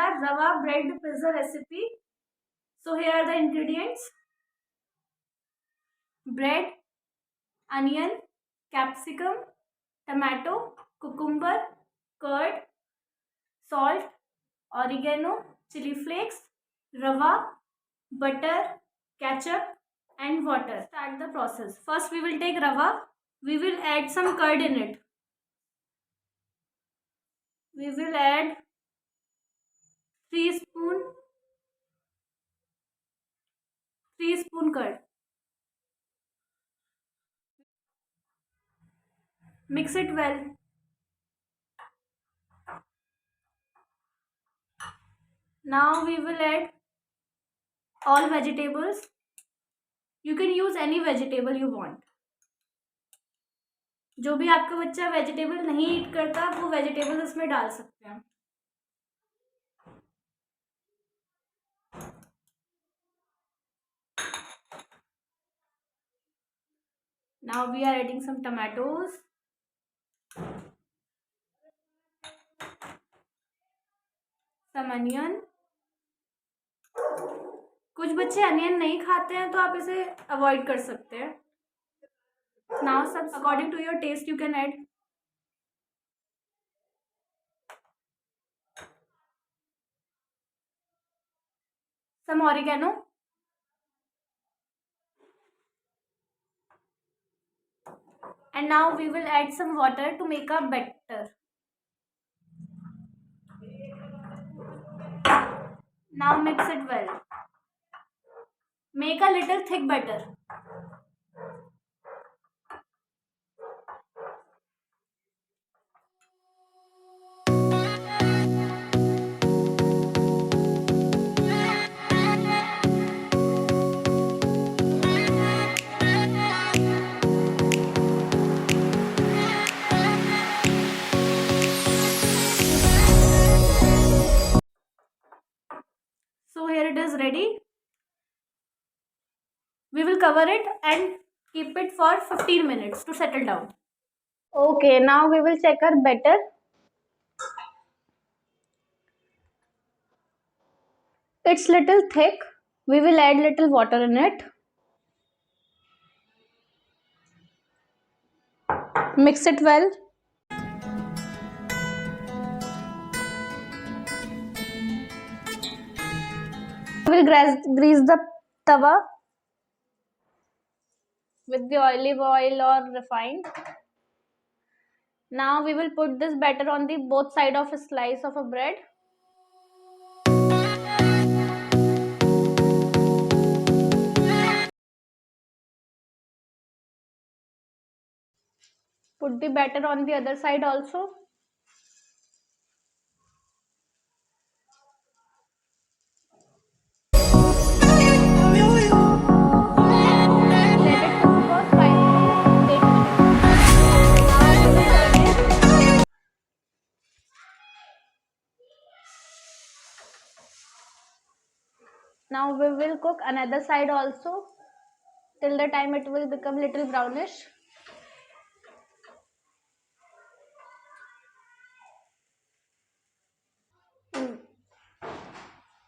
our rava bread pizza recipe. So here are the ingredients: bread, onion, capsicum, tomato, cucumber, curd, salt, oregano, chili flakes, rava, butter, ketchup, and water. Start the process. First, we will take rava. We will add some curd in it. We will add 3 spoon 3 spoon curd. Mix it well. Now we will add all vegetables. You can use any vegetable you want. जो भी आपका बच्चा vegetable नहीं ईट करता वो vegetable उसमें डाल सकते हैं. Now we are adding some tomatoes, some onion. कुछ बच्चे अनियन नहीं खाते हैं तो आप इसे अवॉइड कर सकते हैं. Now some according to your taste you can add. Some oregano. And now we will add some water to make a batter. Now mix it well. Make a little thick batter. So here it is ready. We will cover it and keep it for 15 minutes to settle down. Okay, now we will check our batter. It's little thick. We will add little water in it. Mix it well. We will grease the tawa with the olive oil or refined. Now we will put this batter on the both side of a slice of a bread. Put the batter on the other side also. Let it cook for 5 to 8 minutes. Now we will cook another side also till the time it will become little brownish.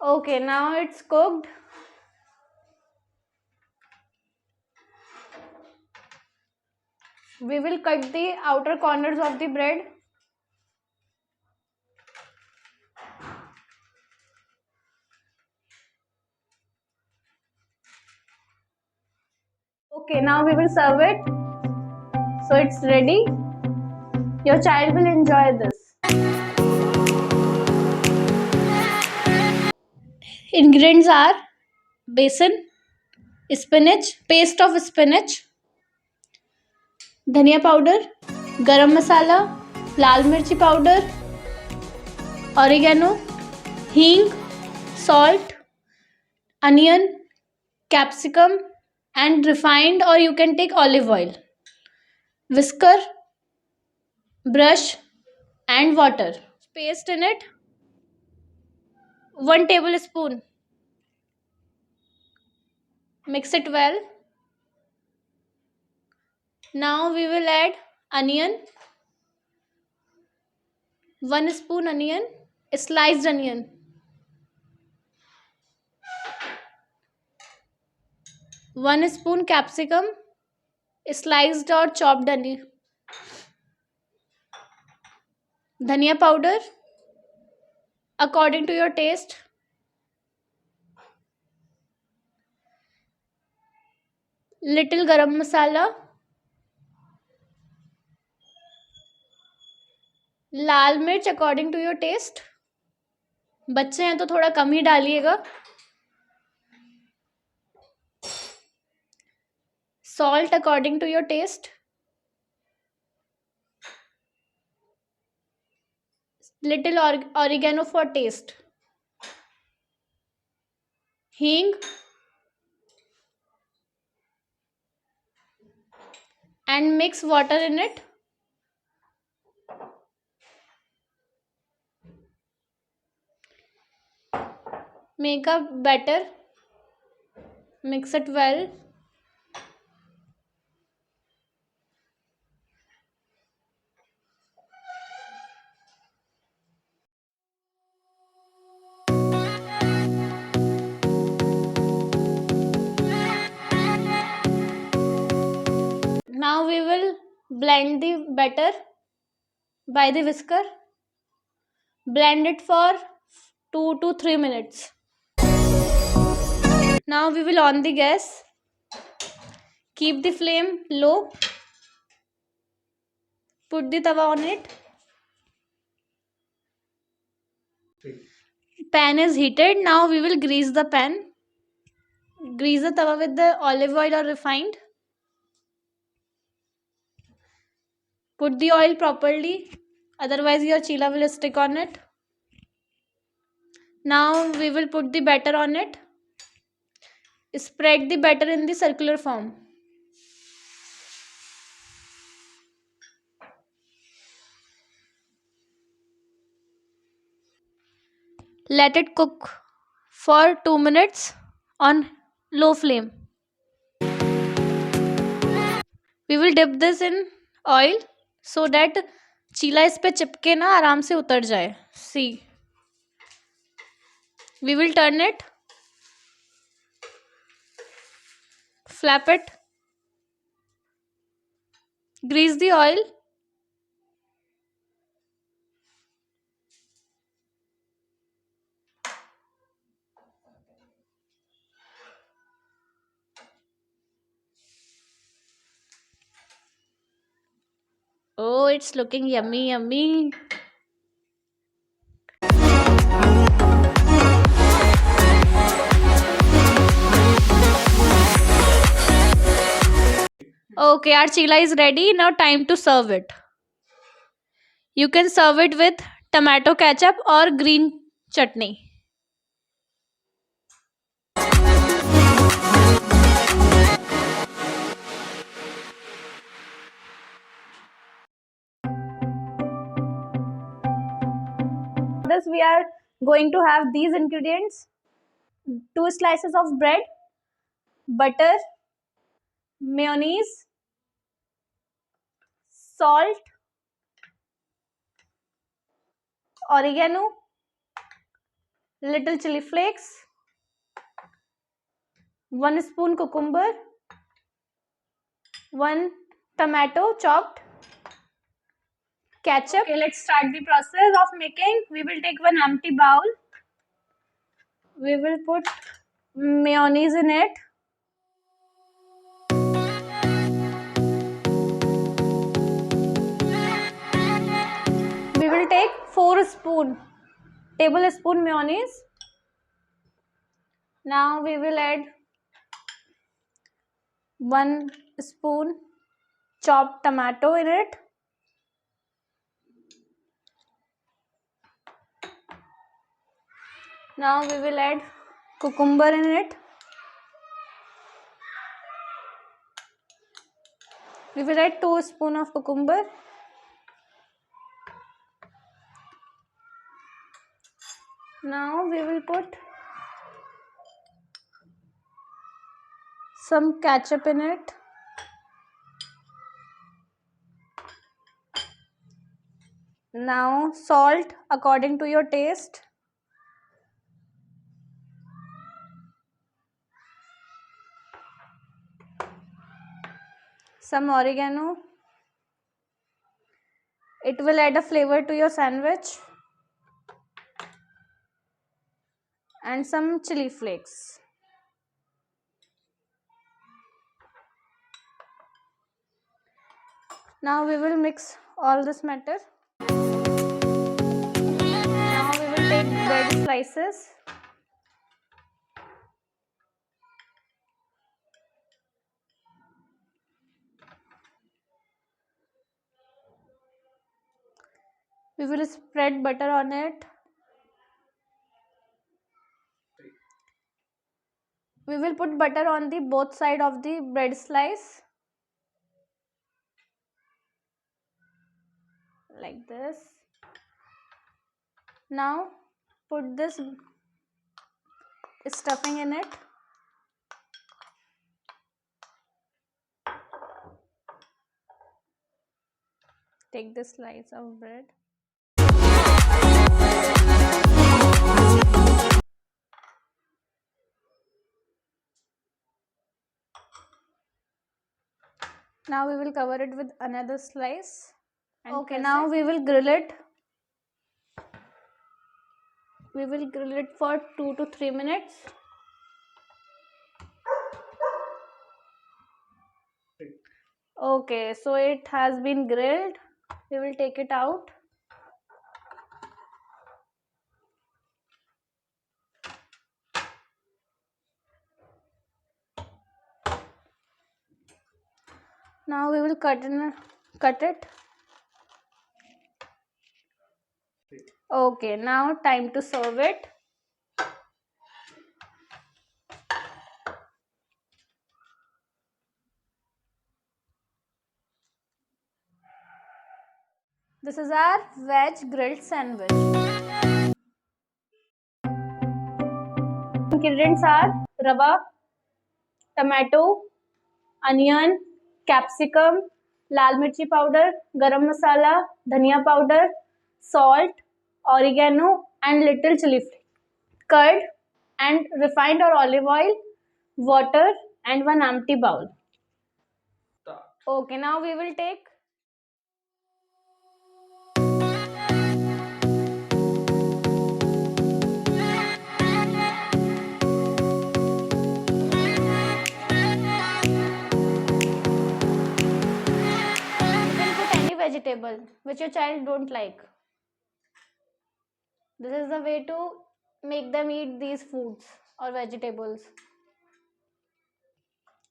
Okay, now it's cooked. We will cut the outer corners of the bread. Okay, now we will serve it. So it's ready. Your child will enjoy this. Ingredients are besan, spinach, paste of spinach, धनिया powder, गरम मसाला, लाल मिर्ची powder, oregano, हींग, salt, onion, capsicum, and refined or you can take olive oil, whisker, brush, and water. Paste in it 1 tablespoon. Mix it well. Now we will add onion, 1 spoon onion, sliced onion. 1 spoon capsicum, sliced or chopped onion, dhania powder according to your taste, little garam masala, लाल मिर्च according to your test, बच्चे हैं तो थोड़ा कम ही डालिएगा, salt according to your taste, little oregano for taste, हींग, and mix water in it. Make a batter, mix it well. Now we will blend the batter by the whisker. Blend it for 2 to 3 minutes. Now we will on the gas. Keep the flame low. Put the tawa on it. Pan is heated. Now we will grease the pan. Grease the tawa with the olive oil or refined. Put the oil properly, otherwise your chila will stick on it. Now we will put the batter on it. Spread the batter in the circular form. Let it cook for 2 minutes on low flame. We will dip this in oil so that चीला इस पे चिपके ना आराम से उतर जाए. See, we will turn it, flap it, grease the oil. Oh, it's looking yummy, yummy. Okay, our chila is ready. Now time to serve it. You can serve it with tomato ketchup or green chutney. This we are going to have these ingredients: 2 slices of bread, butter, mayonnaise, salt, oregano, little chili flakes, 1 spoon cucumber, 1 tomato chopped, ketchup. Okay, let's start the process of making. We will take 1 empty bowl. We will put mayonnaise in it. We will take 4 tablespoon mayonnaise. Now we will add 1 spoon chopped tomato in it. Now we will add cucumber in it. We will add 2 spoon of cucumber. Now we will put some ketchup in it. Now salt according to your taste. some oregano. It will add a flavor to your sandwich. And some chili flakes. Now we will mix all this matter. Now we will take bread slices. We will spread butter on it. We will put butter on the both side of the bread slice. Like this. Now put this stuffing in it. Take this slice of bread. Now we will cover it with another slice. Okay, now we will grill it. We will grill it for 2 to 3 minutes. Okay, so it has been grilled. We will take it out. Now we will cut it. Okay, now time to serve it. This is our veg grilled sandwich. Ingredients are rava, tomato, onion, capsicum, lal mirchi powder, garam masala, dhania powder, salt, oregano and little chili flake, curd and refined or olive oil, water and one empty bowl. Okay, now we will take vegetable which your child don't like. This is the way to make them eat these foods or vegetables.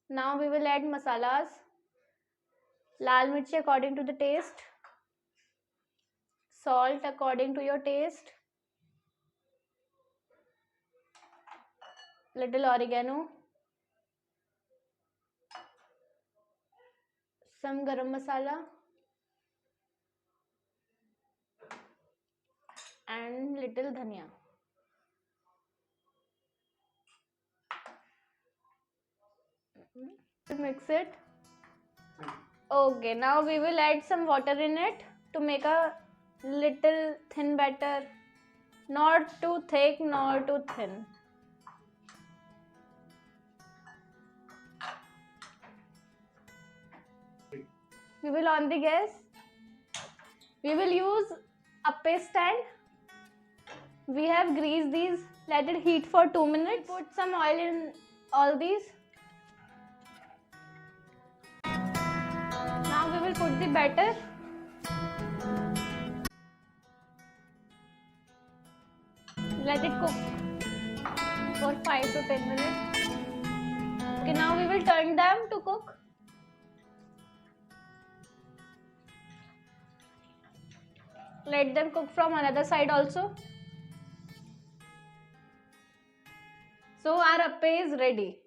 Now we will add masalas. Lal mirchi according to the taste. Salt according to your taste. Little oregano. Some garam masala. And little dhania. Mix it. Okay, now we will add some water in it to make a little thin batter. Not too thick, nor too thin. We will on the gas. We will use a paste stand. We have greased these. Let it heat for 2 minutes. Put some oil in all these. Now we will put the batter. Let it cook for 5 to 10 minutes. Okay, now we will turn them to cook. Let them cook from another side also. So our appe is ready.